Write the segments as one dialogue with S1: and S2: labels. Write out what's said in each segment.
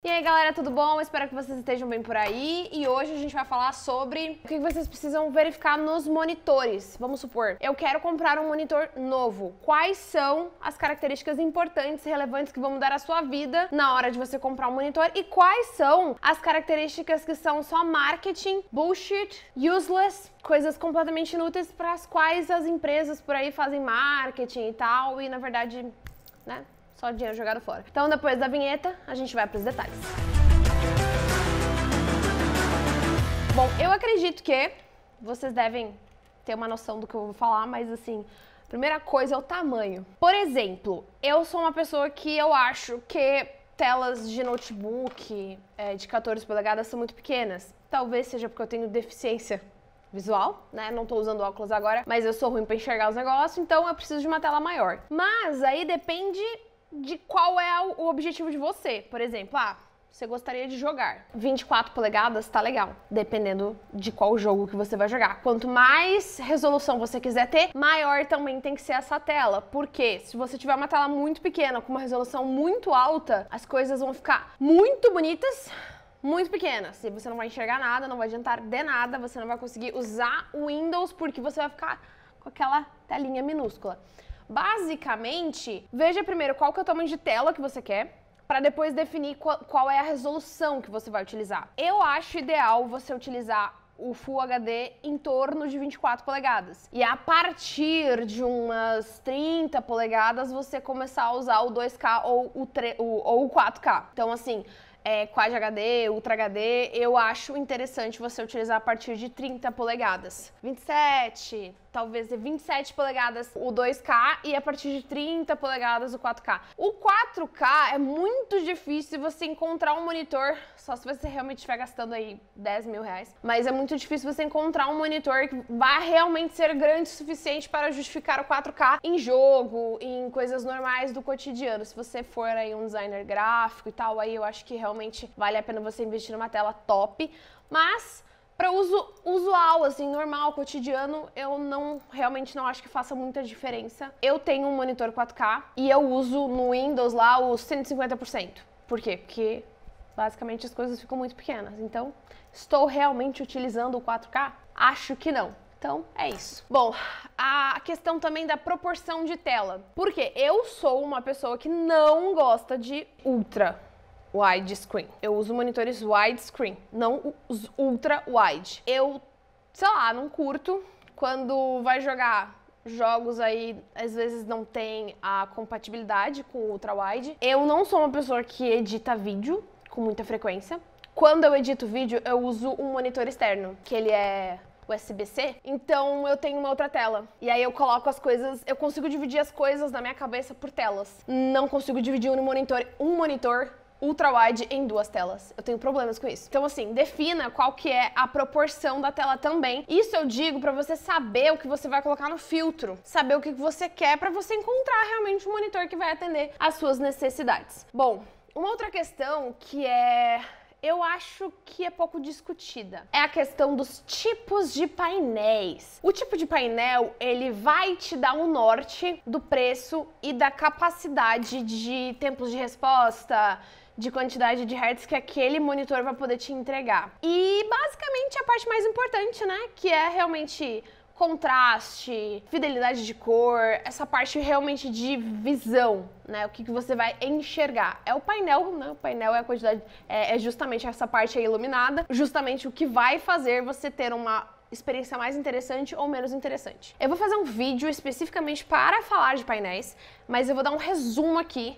S1: E aí galera, tudo bom? Espero que vocês estejam bem por aí. E hoje a gente vai falar sobre o que vocês precisam verificar nos monitores. Vamos supor, eu quero comprar um monitor novo. Quais são as características importantes e relevantes que vão mudar a sua vida na hora de você comprar um monitor? E quais são as características que são só marketing, bullshit, useless, coisas completamente inúteis para as quais as empresas por aí fazem marketing e tal, e na verdade, né, só dinheiro jogado fora. Então depois da vinheta, a gente vai para os detalhes. Bom, eu acredito que vocês devem ter uma noção do que eu vou falar, mas assim, a primeira coisa é o tamanho. Por exemplo, eu sou uma pessoa que eu acho que telas de notebook de 14 polegadas são muito pequenas. Talvez seja porque eu tenho deficiência visual, né? Não tô usando óculos agora, mas eu sou ruim pra enxergar os negócios, então eu preciso de uma tela maior. Mas aí depende de qual é o objetivo de você. Por exemplo, você gostaria de jogar 24 polegadas, tá legal, dependendo de qual jogo que você vai jogar. Quanto mais resolução você quiser ter, maior também tem que ser essa tela. Porque se você tiver uma tela muito pequena, com uma resolução muito alta, as coisas vão ficar muito bonitas, muito pequenas. E você não vai enxergar nada, não vai adiantar de nada, você não vai conseguir usar o Windows porque você vai ficar com aquela telinha minúscula. Basicamente, veja primeiro qual que é o tamanho de tela que você quer, para depois definir qual é a resolução que você vai utilizar. Eu acho ideal você utilizar o Full HD em torno de 24 polegadas. E a partir de umas 30 polegadas, você começar a usar o 2K ou o 4K. Então, assim, Quad HD, Ultra HD, eu acho interessante você utilizar a partir de 30 polegadas. 27, talvez 27 polegadas o 2K e a partir de 30 polegadas o 4K. O 4K é muito difícil você encontrar um monitor, só se você realmente estiver gastando aí 10 mil reais, mas é muito difícil você encontrar um monitor que vai realmente ser grande o suficiente para justificar o 4K em jogo, em coisas normais do cotidiano. Se você for aí um designer gráfico e tal, aí eu acho que realmente vale a pena você investir numa tela top, mas para uso usual, assim, normal, cotidiano, eu realmente não acho que faça muita diferença. Eu tenho um monitor 4K e eu uso no Windows lá os 150%. Por quê? Porque basicamente as coisas ficam muito pequenas. Então, estou realmente utilizando o 4K? Acho que não. Então, é isso. Bom, a questão também da proporção de tela. Porque eu sou uma pessoa que não gosta de ultra widescreen. Eu uso monitores widescreen, não os ultra wide. Eu, sei lá, não curto quando vai jogar jogos aí, às vezes não tem a compatibilidade com o ultra wide. Eu não sou uma pessoa que edita vídeo com muita frequência. Quando eu edito vídeo, eu uso um monitor externo, que ele é USB-C, então eu tenho uma outra tela. E aí eu coloco as coisas, eu consigo dividir as coisas na minha cabeça por telas. Não consigo dividir um monitor ultra-wide em duas telas. Eu tenho problemas com isso. Então, assim, defina qual que é a proporção da tela também. Isso eu digo pra você saber o que você vai colocar no filtro, saber o que você quer pra você encontrar realmente um monitor que vai atender às suas necessidades. Bom, uma outra questão que eu acho que é pouco discutida é a questão dos tipos de painéis. O tipo de painel, ele vai te dar um norte do preço e da capacidade de tempos de resposta, de quantidade de hertz que aquele monitor vai poder te entregar. E basicamente a parte mais importante, né, que é realmente contraste, fidelidade de cor, essa parte realmente de visão, né? O que você vai enxergar. É o painel, né? O painel é a quantidade, é justamente essa parte aí iluminada, justamente o que vai fazer você ter uma experiência mais interessante ou menos interessante. Eu vou fazer um vídeo especificamente para falar de painéis, mas eu vou dar um resumo aqui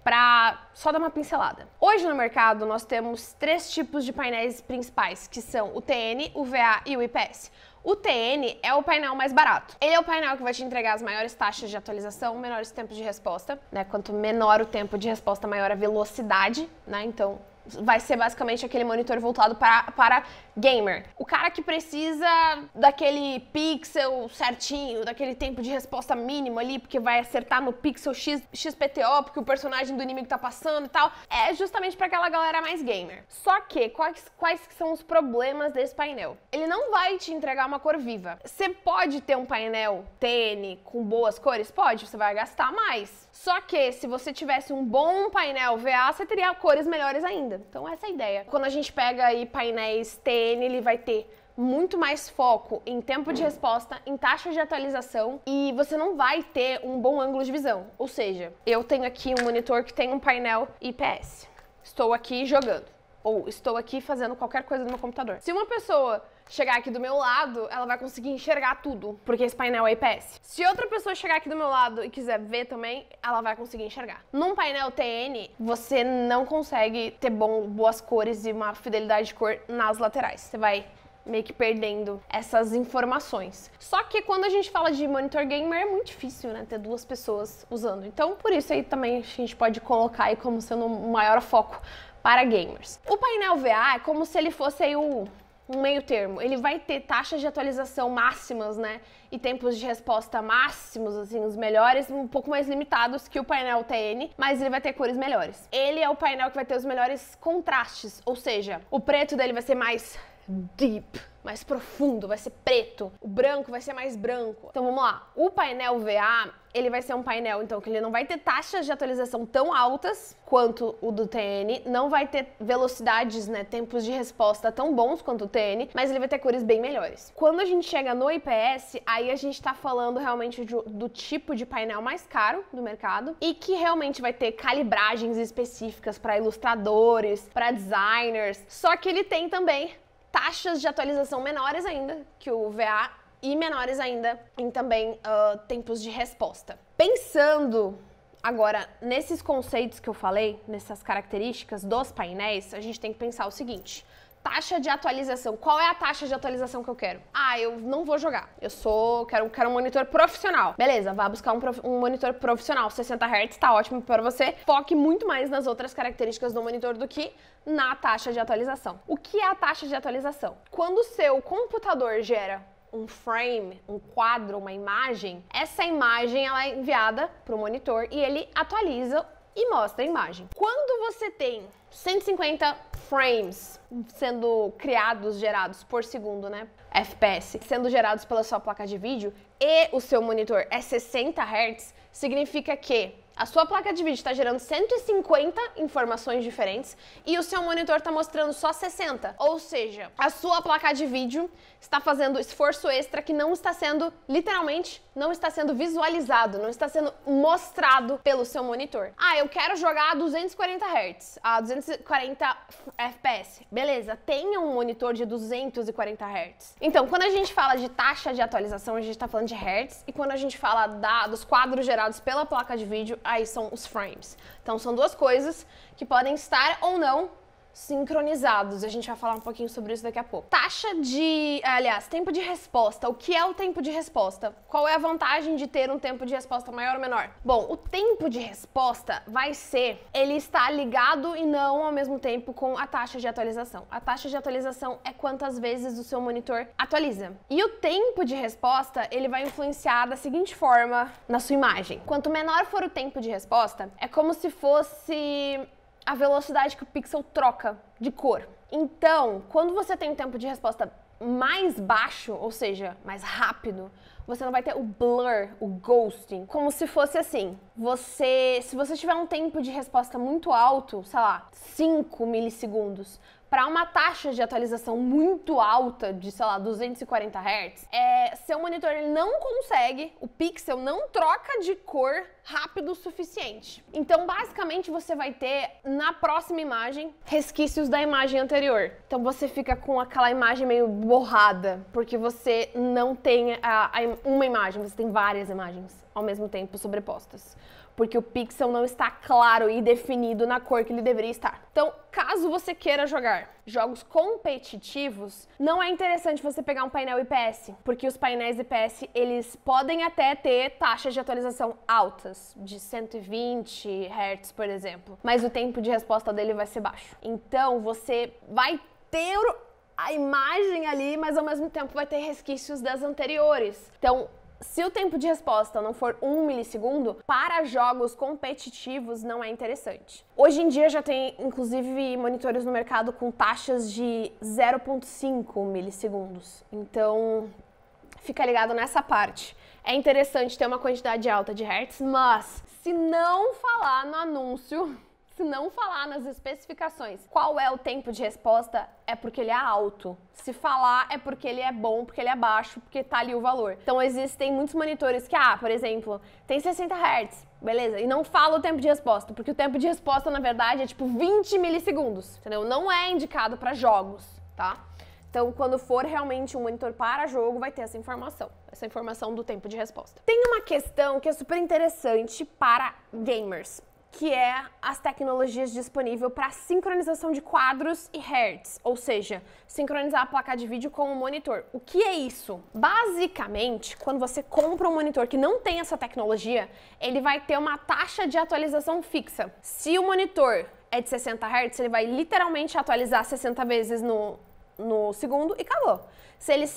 S1: para só dar uma pincelada. Hoje no mercado nós temos 3 tipos de painéis principais, que são o TN, o VA e o IPS. O TN é o painel mais barato. Ele é o painel que vai te entregar as maiores taxas de atualização, menores tempos de resposta, né? Quanto menor o tempo de resposta, maior a velocidade, né? Então, vai ser basicamente aquele monitor voltado para gamer. O cara que precisa daquele pixel certinho, daquele tempo de resposta mínimo ali, porque vai acertar no pixel XPTO, porque o personagem do inimigo tá passando e tal, é justamente para aquela galera mais gamer. Só que, quais são os problemas desse painel? Ele não vai te entregar uma cor viva. Você pode ter um painel TN com boas cores? Pode, você vai gastar mais. Só que se você tivesse um bom painel VA, você teria cores melhores ainda. Então essa é a ideia. Quando a gente pega aí painéis TN, ele vai ter muito mais foco em tempo de resposta, em taxa de atualização, e você não vai ter um bom ângulo de visão. Ou seja, eu tenho aqui um monitor que tem um painel IPS. Estou aqui jogando, ou estou aqui fazendo qualquer coisa no meu computador. Se uma pessoa chegar aqui do meu lado, ela vai conseguir enxergar tudo, porque esse painel é IPS. Se outra pessoa chegar aqui do meu lado e quiser ver também, ela vai conseguir enxergar. Num painel TN, você não consegue ter boas cores e uma fidelidade de cor nas laterais. Você vai meio que perdendo essas informações. Só que quando a gente fala de monitor gamer, é muito difícil, né, ter duas pessoas usando. Então, por isso aí também a gente pode colocar aí como sendo um maior foco para gamers. O painel VA é como se ele fosse aí um meio termo. Ele vai ter taxas de atualização máximas, né, e tempos de resposta máximos, assim, os melhores, um pouco mais limitados que o painel TN, mas ele vai ter cores melhores. Ele é o painel que vai ter os melhores contrastes, ou seja, o preto dele vai ser mais deep, mais profundo, vai ser preto. O branco vai ser mais branco. Então vamos lá. O painel VA, ele vai ser um painel, então, que ele não vai ter taxas de atualização tão altas quanto o do TN, não vai ter velocidades, né, tempos de resposta tão bons quanto o TN, mas ele vai ter cores bem melhores. Quando a gente chega no IPS, aí a gente tá falando realmente do tipo de painel mais caro do mercado e que realmente vai ter calibragens específicas para ilustradores, para designers, só que ele tem também taxas de atualização menores ainda que o VA e menores ainda em também tempos de resposta. Pensando agora nesses conceitos que eu falei, nessas características dos painéis, a gente tem que pensar o seguinte: taxa de atualização. Qual é a taxa de atualização que eu quero? Ah, eu não vou jogar. Quero um monitor profissional. Beleza, vá buscar um monitor profissional. 60 Hz tá ótimo para você. Foque muito mais nas outras características do monitor do que na taxa de atualização. O que é a taxa de atualização? Quando o seu computador gera um frame, um quadro, uma imagem, essa imagem ela é enviada para o monitor e ele atualiza e mostra a imagem. Quando você tem 150 frames sendo gerados por segundo, né? FPS, sendo gerados pela sua placa de vídeo e o seu monitor é 60 Hz, significa que a sua placa de vídeo está gerando 150 informações diferentes e o seu monitor está mostrando só 60. Ou seja, a sua placa de vídeo está fazendo esforço extra que não está sendo, literalmente, não está sendo visualizado, não está sendo mostrado pelo seu monitor. Ah, eu quero jogar a 240 Hz, a 240 FPS. Beleza, tenha um monitor de 240 Hz. Então, quando a gente fala de taxa de atualização, a gente está falando de Hz, e quando a gente fala dos quadros gerados pela placa de vídeo, aí são os frames. Então, são duas coisas que podem estar ou não sincronizados. A gente vai falar um pouquinho sobre isso daqui a pouco. Tempo de resposta. O que é o tempo de resposta? Qual é a vantagem de ter um tempo de resposta maior ou menor? Bom, o tempo de resposta ele está ligado e não ao mesmo tempo com a taxa de atualização. A taxa de atualização é quantas vezes o seu monitor atualiza. E o tempo de resposta, ele vai influenciar da seguinte forma na sua imagem. Quanto menor for o tempo de resposta, é como se fosse a velocidade que o pixel troca de cor. Então, quando você tem um tempo de resposta mais baixo, ou seja, mais rápido, você não vai ter o blur, o ghosting, como se fosse assim. Se você tiver um tempo de resposta muito alto, sei lá, 5 milissegundos, para uma taxa de atualização muito alta, de, sei lá, 240 Hz, seu monitor ele não consegue, o pixel não troca de cor rápido o suficiente. Então, basicamente, você vai ter, na próxima imagem, resquícios da imagem anterior. Então, você fica com aquela imagem meio borrada, porque você não tem uma imagem, você tem várias imagens ao mesmo tempo sobrepostas. Porque o pixel não está claro e definido na cor que ele deveria estar. Então, caso você queira jogar jogos competitivos, não é interessante você pegar um painel IPS, porque os painéis IPS, eles podem até ter taxas de atualização altas, de 120 Hz, por exemplo, mas o tempo de resposta dele vai ser baixo. Então, você vai ter a imagem ali, mas ao mesmo tempo vai ter resquícios das anteriores. Então, se o tempo de resposta não for 1 milissegundo, para jogos competitivos não é interessante. Hoje em dia já tem, inclusive, monitores no mercado com taxas de 0,5 milissegundos. Então, fica ligado nessa parte. É interessante ter uma quantidade alta de hertz, mas Se não falar no anúncio, se não falar nas especificações qual é o tempo de resposta, é porque ele é alto. Se falar, é porque ele é bom, porque ele é baixo, porque tá ali o valor. Então existem muitos monitores que, por exemplo, tem 60 Hz, beleza? E não fala o tempo de resposta, porque o tempo de resposta, na verdade, é tipo 20 milissegundos, entendeu? Não é indicado para jogos, tá? Então, quando for realmente um monitor para jogo, vai ter essa informação do tempo de resposta. Tem uma questão que é super interessante para gamers, que é as tecnologias disponíveis para sincronização de quadros e hertz, ou seja, sincronizar a placa de vídeo com o monitor. O que é isso? Basicamente, quando você compra um monitor que não tem essa tecnologia, ele vai ter uma taxa de atualização fixa. Se o monitor é de 60 Hz, ele vai literalmente atualizar 60 vezes no segundo e acabou. Se ele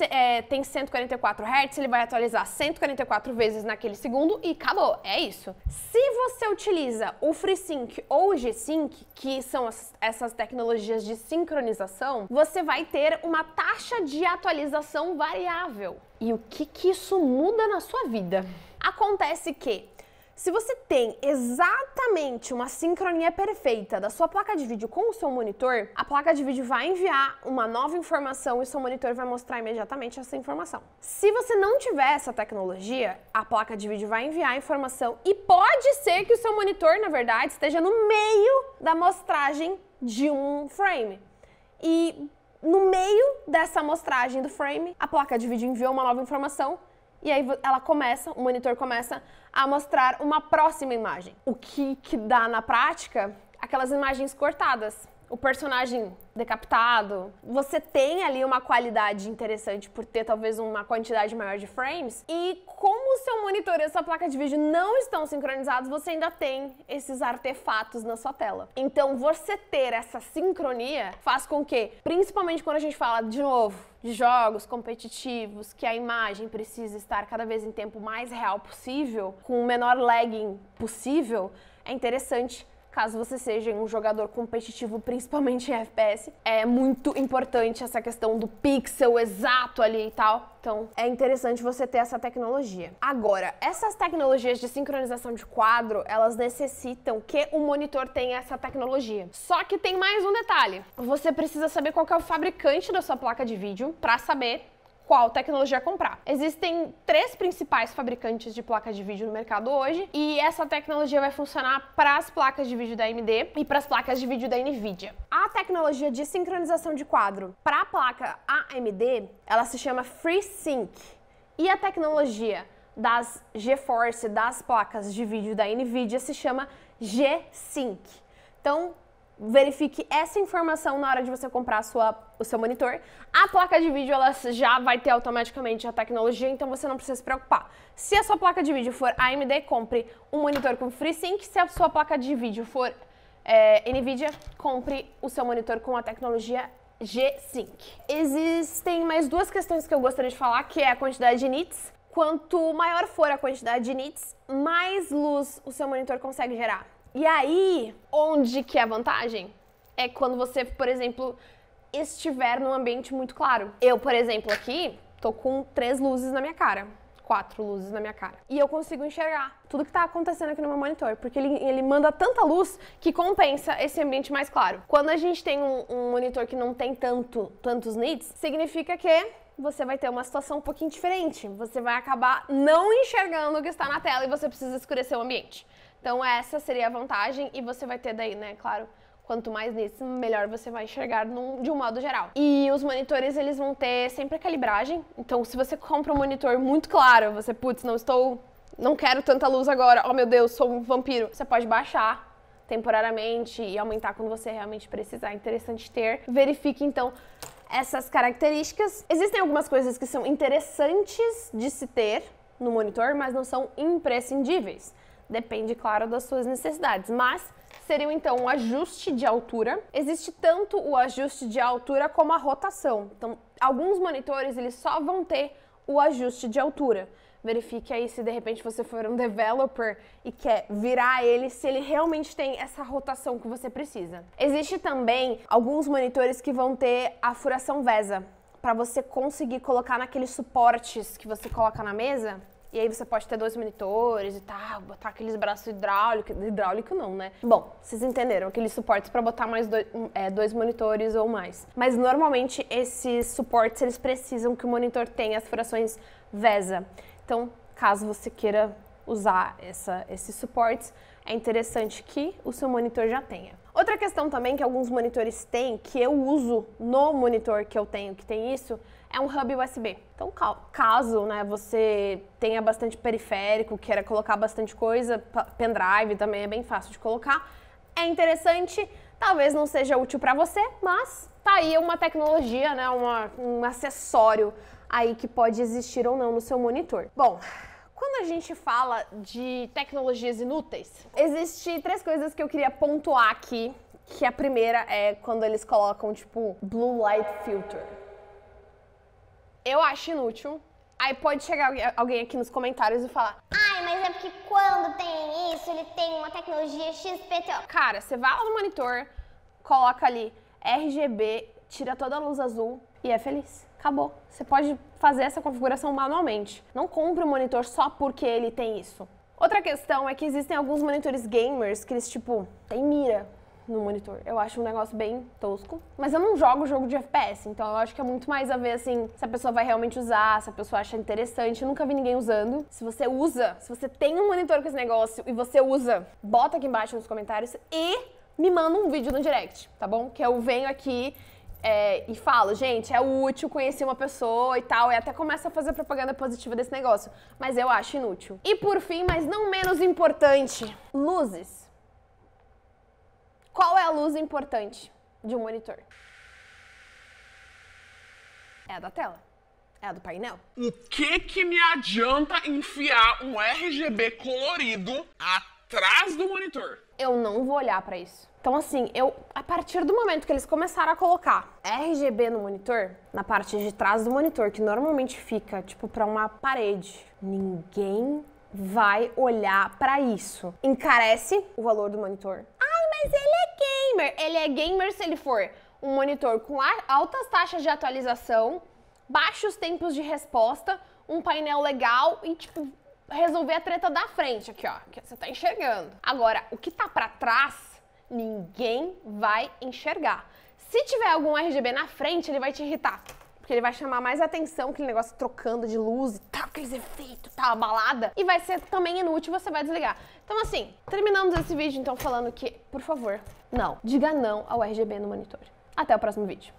S1: tem 144 Hz, ele vai atualizar 144 vezes naquele segundo e acabou. É isso. Se você utiliza o FreeSync ou o G-Sync, que são essas tecnologias de sincronização, você vai ter uma taxa de atualização variável. E o que isso muda na sua vida? Acontece que se você tem exatamente uma sincronia perfeita da sua placa de vídeo com o seu monitor, a placa de vídeo vai enviar uma nova informação e seu monitor vai mostrar imediatamente essa informação. Se você não tiver essa tecnologia, a placa de vídeo vai enviar a informação e pode ser que o seu monitor, na verdade, esteja no meio da mostragem de um frame. E no meio dessa mostragem do frame, a placa de vídeo enviou uma nova informação e aí o monitor começa a mostrar uma próxima imagem. O que dá na prática? Aquelas imagens cortadas. O personagem decapitado. Você tem ali uma qualidade interessante por ter talvez uma quantidade maior de frames. E como o seu monitor e a sua placa de vídeo não estão sincronizados, você ainda tem esses artefatos na sua tela. Então você ter essa sincronia faz com que, principalmente quando a gente fala de novo de jogos competitivos, que a imagem precisa estar cada vez em tempo mais real possível, com o menor lagging possível, é interessante. Caso você seja um jogador competitivo, principalmente em FPS, é muito importante essa questão do pixel exato ali e tal. Então, é interessante você ter essa tecnologia. Agora, essas tecnologias de sincronização de quadro, elas necessitam que o monitor tenha essa tecnologia. Só que tem mais um detalhe. Você precisa saber qual que é o fabricante da sua placa de vídeo para saber qual tecnologia comprar. Existem 3 principais fabricantes de placa de vídeo no mercado hoje e essa tecnologia vai funcionar para as placas de vídeo da AMD e para as placas de vídeo da NVIDIA. A tecnologia de sincronização de quadro para a placa AMD, ela se chama FreeSync e a tecnologia das GeForce, das placas de vídeo da NVIDIA, se chama G-Sync. Então, verifique essa informação na hora de você comprar o seu monitor. A placa de vídeo ela já vai ter automaticamente a tecnologia, então você não precisa se preocupar. Se a sua placa de vídeo for AMD, compre um monitor com FreeSync. Se a sua placa de vídeo for NVIDIA, compre o seu monitor com a tecnologia G-Sync. Existem mais 2 questões que eu gostaria de falar, que é a quantidade de nits. Quanto maior for a quantidade de nits, mais luz o seu monitor consegue gerar. E aí, onde que é a vantagem? É quando você, por exemplo, estiver num ambiente muito claro. Eu, por exemplo, aqui, tô com 3 luzes na minha cara. 4 luzes na minha cara. E eu consigo enxergar tudo que tá acontecendo aqui no meu monitor, porque ele manda tanta luz que compensa esse ambiente mais claro. Quando a gente tem um monitor que não tem tantos nits, significa que você vai ter uma situação um pouquinho diferente. Você vai acabar não enxergando o que está na tela e você precisa escurecer o ambiente. Então essa seria a vantagem e você vai ter daí, né, claro, quanto mais nisso, melhor você vai enxergar de um modo geral. E os monitores, eles vão ter sempre a calibragem. Então se você compra um monitor muito claro, você, putz, não quero tanta luz agora, oh meu Deus, sou um vampiro. Você pode baixar temporariamente e aumentar quando você realmente precisar. É interessante ter. Verifique então essas características. Existem algumas coisas que são interessantes de se ter no monitor, mas não são imprescindíveis. Depende, claro, das suas necessidades, mas seriam então o ajuste de altura. Existe tanto o ajuste de altura como a rotação. Então, alguns monitores eles só vão ter o ajuste de altura. Verifique aí se de repente você for um developer e quer virar ele, se ele realmente tem essa rotação que você precisa. Existe também alguns monitores que vão ter a furação VESA, para você conseguir colocar naqueles suportes que você coloca na mesa. E aí você pode ter 2 monitores e tal, botar aqueles braços hidráulicos. Hidráulico não, né? Bom, vocês entenderam, aqueles suportes para botar mais 2 monitores ou mais. Mas normalmente esses suportes, eles precisam que o monitor tenha as furações VESA. Então, caso você queira usar esses suportes, é interessante que o seu monitor já tenha. Outra questão também que alguns monitores têm, que eu uso no monitor que eu tenho, que tem isso, é um hub USB. Então, caso, né, você tenha bastante periférico, queira colocar bastante coisa, pendrive também é bem fácil de colocar, é interessante, talvez não seja útil para você, mas tá aí uma tecnologia, né, um acessório aí que pode existir ou não no seu monitor. Bom, quando a gente fala de tecnologias inúteis, existem 3 coisas que eu queria pontuar aqui, que a primeira é quando eles colocam, tipo, Blue Light Filter. Eu acho inútil. Aí pode chegar alguém aqui nos comentários e falar:
S2: ai, mas é porque quando tem isso, ele tem uma tecnologia XPTO.
S1: Cara, você vai lá no monitor, coloca ali RGB, tira toda a luz azul e é feliz. Acabou. Você pode fazer essa configuração manualmente. Não compre um monitor só porque ele tem isso. Outra questão é que existem alguns monitores gamers que eles, tipo, tem mira no monitor. Eu acho um negócio bem tosco. Mas eu não jogo jogo de FPS, então eu acho que é muito mais a ver, assim, se a pessoa vai realmente usar, se a pessoa acha interessante. Eu nunca vi ninguém usando. Se você usa, se você tem um monitor com esse negócio e você usa, bota aqui embaixo nos comentários e me manda um vídeo no direct, tá bom? Que eu venho aqui e falo, gente, é útil, conheci uma pessoa e tal, e até começa a fazer propaganda positiva desse negócio. Mas eu acho inútil. E por fim, mas não menos importante, luzes. Qual é a luz importante de um monitor? É a da tela. É a do painel.
S3: O que me adianta enfiar um RGB colorido atrás do monitor?
S1: Eu não vou olhar pra isso. Então, assim, a partir do momento que eles começaram a colocar RGB no monitor, na parte de trás do monitor, que normalmente fica, tipo, pra uma parede, ninguém vai olhar pra isso. Encarece o valor do monitor. Ai, mas ele é gamer. Ele é gamer se ele for um monitor com altas taxas de atualização, baixos tempos de resposta, um painel legal e, tipo, resolver a treta da frente aqui, ó, que você tá enxergando. Agora, o que tá pra trás, ninguém vai enxergar. Se tiver algum RGB na frente, ele vai te irritar, porque ele vai chamar mais atenção, aquele negócio trocando de luz e tal, aqueles efeitos, tal, balada, e vai ser também inútil, você vai desligar. Então, assim, terminamos esse vídeo, então, falando que, por favor, não, diga não ao RGB no monitor. Até o próximo vídeo.